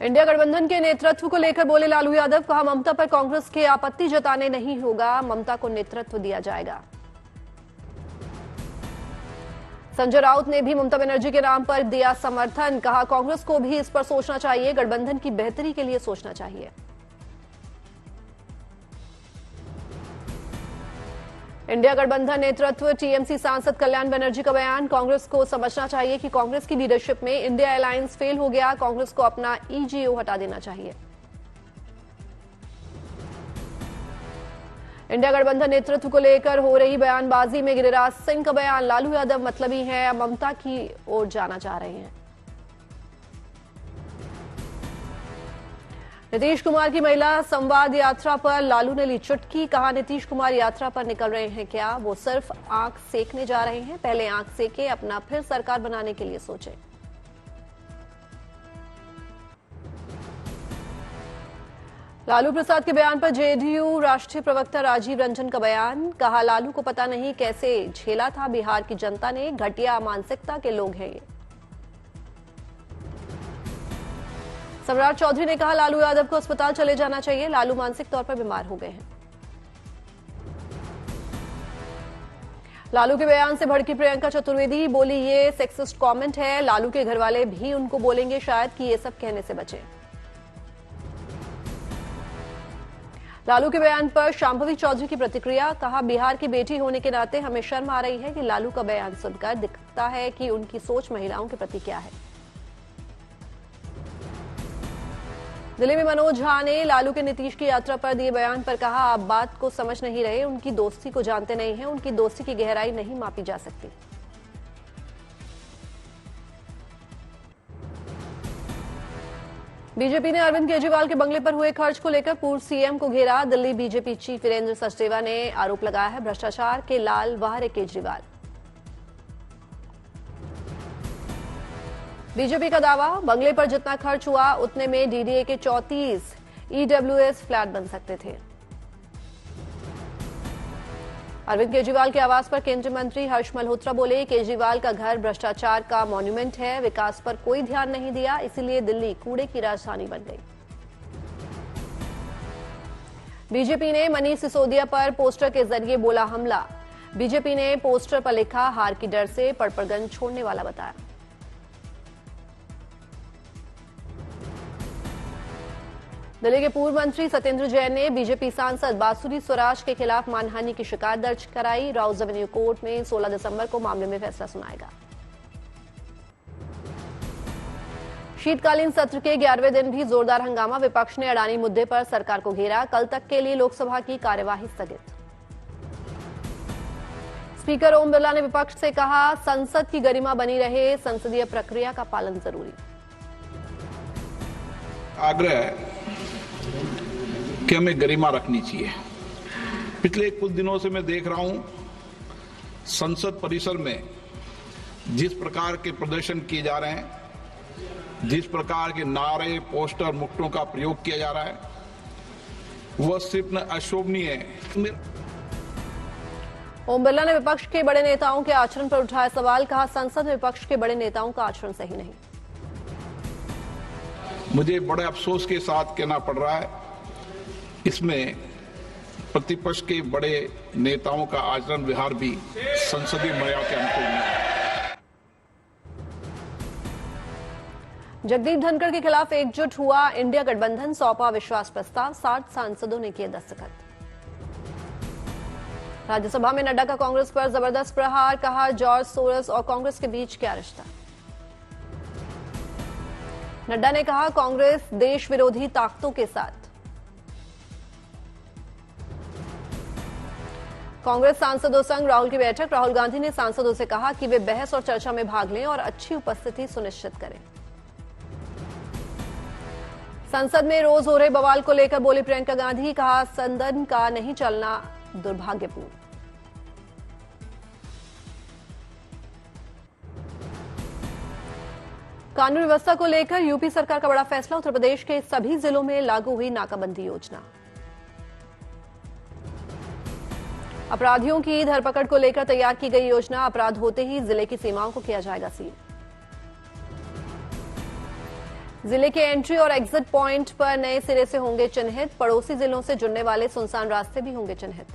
India गठबंधन के नेतृत्व को लेकर बोले लालू यादव, कहा ममता पर कांग्रेस के आपत्ति जताने नहीं होगा, ममता को नेतृत्व दिया जाएगा। संजय राउत ने भी ममता बनर्जी के नाम पर दिया समर्थन, कहा कांग्रेस को भी इस पर सोचना चाहिए, गठबंधन की बेहतरी के लिए सोचना चाहिए। इंडिया गठबंधन नेतृत्व टीएमसी सांसद कल्याण बनर्जी का बयान, कांग्रेस को समझना चाहिए कि कांग्रेस की लीडरशिप में इंडिया अलायंस फेल हो गया, कांग्रेस को अपना ईजीओ हटा देना चाहिए। इंडिया गठबंधन नेतृत्व को लेकर हो रही बयानबाजी में गिरिराज सिंह का बयान, लालू यादव मतलबी हैं, ममता की ओर जाना चाह रहे हैं। नीतीश कुमार की महिला संवाद यात्रा पर लालू ने ली चुटकी, कहा नीतीश कुमार यात्रा पर निकल रहे हैं क्या, वो सिर्फ आंख सेकने जा रहे हैं, पहले आंख सेके अपना फिर सरकार बनाने के लिए सोचें। लालू प्रसाद के बयान पर जेडीयू राष्ट्रीय प्रवक्ता राजीव रंजन का बयान, कहा लालू को पता नहीं कैसे झेला था बिहार की जनता ने, घटिया मानसिकता के लोग हैं ये। सम्राट चौधरी ने कहा लालू यादव को अस्पताल चले जाना चाहिए, लालू मानसिक तौर पर बीमार हो गए हैं। लालू के बयान से भड़की प्रियंका चतुर्वेदी, बोली ये सेक्सिस्ट कमेंट है, लालू के घरवाले भी उनको बोलेंगे शायद कि ये सब कहने से बचे। लालू के बयान पर शांभवी चौधरी की प्रतिक्रिया, कहा बिहार की बेटी होने के नाते हमें शर्म आ रही है कि लालू का बयान सुनकर दिखता है कि उनकी सोच महिलाओं के प्रति क्या है। दिल्ली में मनोज झा ने लालू के नीतीश की यात्रा पर दिए बयान पर कहा, आप बात को समझ नहीं रहे, उनकी दोस्ती को जानते नहीं हैं, उनकी दोस्ती की गहराई नहीं मापी जा सकती। बीजेपी ने अरविंद केजरीवाल के बंगले पर हुए खर्च को लेकर पूर्व सीएम को घेरा, दिल्ली बीजेपी चीफ वीरेंद्र सचदेवा ने आरोप लगाया है भ्रष्टाचार के लाल वह है केजरीवाल। बीजेपी का दावा, बंगले पर जितना खर्च हुआ उतने में डीडीए के 34 ईडब्ल्यूएस फ्लैट बन सकते थे। अरविंद केजरीवाल के आवास पर केंद्रीय मंत्री हर्ष मल्होत्रा बोले, केजरीवाल का घर भ्रष्टाचार का मॉन्यूमेंट है, विकास पर कोई ध्यान नहीं दिया, इसीलिए दिल्ली कूड़े की राजधानी बन गई। बीजेपी ने मनीष सिसोदिया पर पोस्टर के जरिए बोला हमला, बीजेपी ने पोस्टर पर लिखा हार की डर से पड़पड़गंज छोड़ने वाला बताया। दिल्ली के पूर्व मंत्री सत्येंद्र जैन ने बीजेपी सांसद बांसुरी स्वराज के खिलाफ मानहानि की शिकायत दर्ज कराई, राउज एवेन्यू कोर्ट में 16 दिसंबर को मामले में फैसला सुनाएगा। शीतकालीन सत्र के 11वें दिन भी जोरदार हंगामा, विपक्ष ने अडानी मुद्दे पर सरकार को घेरा, कल तक के लिए लोकसभा की कार्यवाही स्थगित। स्पीकर ओम बिरला ने विपक्ष से कहा, संसद की गरिमा बनी रहे, संसदीय प्रक्रिया का पालन जरूरी। आग्रह कि हमें गरिमा रखनी चाहिए। पिछले कुछ दिनों से मैं देख रहा हूं संसद परिसर में जिस प्रकार के प्रदर्शन किए जा रहे हैं, जिस प्रकार के नारे, पोस्टर, मुक्तों का प्रयोग किया जा रहा है, वह सिर्फ न अशोभनीय है। ओम बिरला ने विपक्ष के बड़े नेताओं के आचरण पर उठाया सवाल, कहा संसद में विपक्ष के बड़े नेताओं का आचरण सही नहीं। मुझे बड़े अफसोस के साथ कहना पड़ रहा है, इसमें प्रतिपक्ष के बड़े नेताओं का आचरण व्यवहार भी संसदीय मर्यादा के अनुकूल नहीं है। जगदीप धनखड़ के खिलाफ एकजुट हुआ इंडिया गठबंधन, सौंपा विश्वास प्रस्ताव, 60 सांसदों ने किए दस्तखत। राज्यसभा में नड्डा का कांग्रेस पर जबरदस्त प्रहार, कहा जॉर्ज सोरस और कांग्रेस के बीच क्या रिश्ता। नड्डा ने कहा कांग्रेस देश विरोधी ताकतों के साथ। कांग्रेस सांसदों संग राहुल की बैठक, राहुल गांधी ने सांसदों से कहा कि वे बहस और चर्चा में भाग लें और अच्छी उपस्थिति सुनिश्चित करें। संसद में रोज हो रहे बवाल को लेकर बोली प्रियंका गांधी, कहा सदन का नहीं चलना दुर्भाग्यपूर्ण। कानून व्यवस्था को लेकर यूपी सरकार का बड़ा फैसला, उत्तर प्रदेश के सभी जिलों में लागू हुई नाकाबंदी योजना। अपराधियों की धरपकड़ को लेकर तैयार की गई योजना, अपराध होते ही जिले की सीमाओं को किया जाएगा सील। जिले के एंट्री और एग्जिट पॉइंट पर नए सिरे से होंगे चिन्हित, पड़ोसी जिलों से जुड़ने वाले सुनसान रास्ते भी होंगे चिन्हित।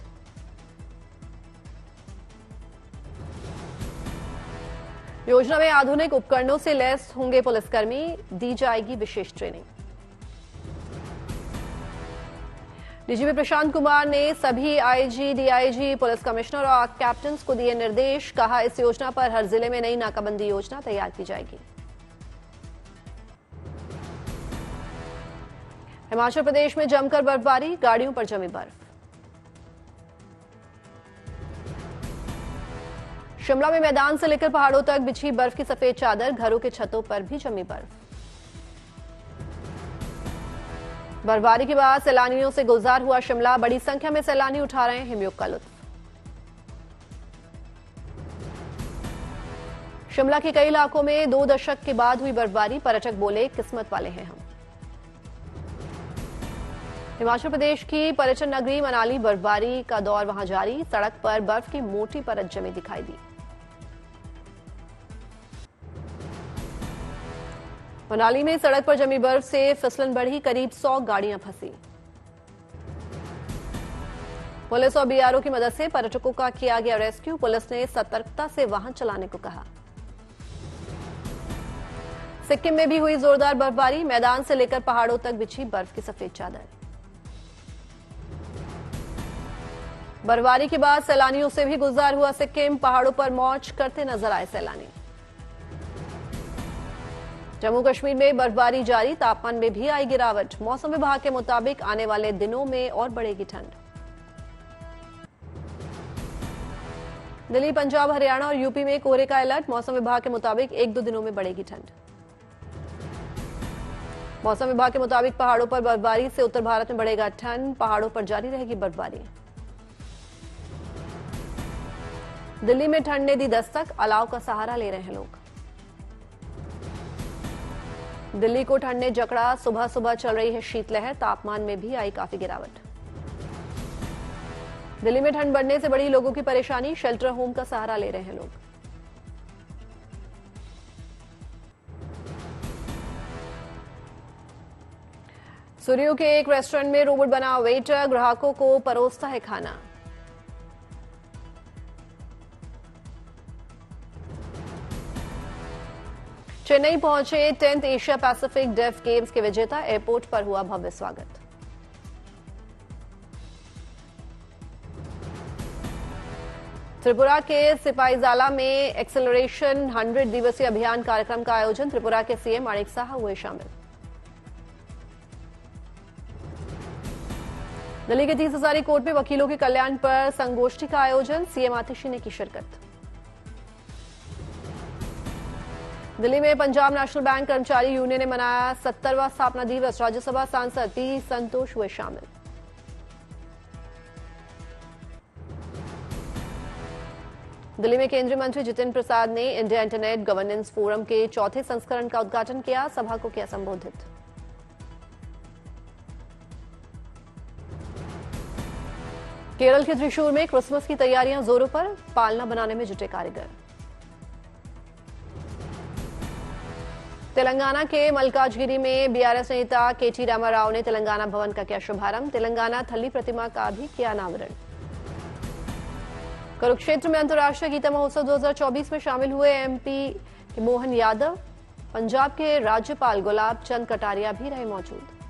योजना में आधुनिक उपकरणों से लैस होंगे पुलिसकर्मी, दी जाएगी विशेष ट्रेनिंग। डीजीपी प्रशांत कुमार ने सभी आईजी, डीआईजी, पुलिस कमिश्नर और कैप्टन को दिए निर्देश, कहा इस योजना पर हर जिले में नई नाकाबंदी योजना तैयार की जाएगी। हिमाचल प्रदेश में जमकर बर्फबारी, गाड़ियों पर जमी बर्फ। शिमला में मैदान से लेकर पहाड़ों तक बिछी बर्फ की सफेद चादर, घरों के छतों पर भी जमी बर्फ। बर्फबारी के बाद सैलानियों से गुलजार हुआ शिमला, बड़ी संख्या में सैलानी उठा रहे हैं हिमयुग का लुत्फ। शिमला के कई इलाकों में 2 दशक के बाद हुई बर्फबारी, पर्यटक बोले किस्मत वाले हैं हम। हिमाचल प्रदेश की पर्यटन नगरी मनाली, बर्फबारी का दौर वहां जारी, सड़क पर बर्फ की मोटी परत जमी दिखाई दी। मनाली में सड़क पर जमी बर्फ से फिसलन बढ़ी, करीब 100 गाड़ियां फंसी। पुलिस और बीआरओ की मदद से पर्यटकों का किया गया रेस्क्यू, पुलिस ने सतर्कता से वाहन चलाने को कहा। सिक्किम में भी हुई जोरदार बर्फबारी, मैदान से लेकर पहाड़ों तक बिछी बर्फ की सफेद चादर। बर्फबारी के बाद सैलानियों से भी गुलजार हुआ सिक्किम, पहाड़ों पर मौज करते नजर आए सैलानी। जम्मू कश्मीर में बर्फबारी जारी, तापमान में भी आई गिरावट, मौसम विभाग के मुताबिक आने वाले दिनों में और बढ़ेगी ठंड। दिल्ली, पंजाब, हरियाणा और यूपी में कोहरे का अलर्ट, मौसम विभाग के मुताबिक 1-2 दिनों में बढ़ेगी ठंड। मौसम विभाग के मुताबिक पहाड़ों पर बर्फबारी से उत्तर भारत में बढ़ेगा ठंड, पहाड़ों पर जारी रहेगी बर्फबारी। दिल्ली में ठंड ने दी दस्तक, अलाव का सहारा ले रहे हैं लोग। दिल्ली को ठंड ने जकड़ा, सुबह सुबह चल रही है शीतलहर, तापमान में भी आई काफी गिरावट। दिल्ली में ठंड बढ़ने से बड़ी लोगों की परेशानी, शेल्टर होम का सहारा ले रहे हैं लोग। सुरियो के एक रेस्टोरेंट में रोबोट बना वेटर ग्राहकों को परोसता है खाना। चेन्नई पहुंचे 10th Asia Pacific def games के विजेता, एयरपोर्ट पर हुआ भव्य स्वागत। त्रिपुरा के सिपाहीजाला में एक्सेलरेशन 100 दिवसीय अभियान कार्यक्रम का आयोजन, त्रिपुरा के सीएम माणिक साहा हुए शामिल। दिल्ली के 30 हजारी कोर्ट में वकीलों के कल्याण पर संगोष्ठी का आयोजन, सीएम आतिशी ने की शिरकत। दिल्ली में पंजाब नेशनल बैंक कर्मचारी यूनियन ने मनाया 70वां स्थापना दिवस, राज्यसभा सांसद पी संतोष हुए शामिल। दिल्ली में केंद्रीय मंत्री जितेंद्र प्रसाद ने इंडिया इंटरनेट गवर्नेंस फोरम के 4थे संस्करण का उद्घाटन किया, सभा को किया संबोधित। केरल के त्रिशूर में क्रिसमस की तैयारियां जोरों पर, पालना बनाने में जुटे कारीगर। तेलंगाना के मल्काजगिरी में बीआरएस नेता केटी रामाराव ने तेलंगाना भवन का किया शुभारंभ, तेलंगाना थल्ली प्रतिमा का भी किया अनावरण। कुरुक्षेत्र में अंतर्राष्ट्रीय गीता महोत्सव 2024 में शामिल हुए एमपी मोहन यादव, पंजाब के राज्यपाल गुलाब चंद कटारिया भी रहे मौजूद।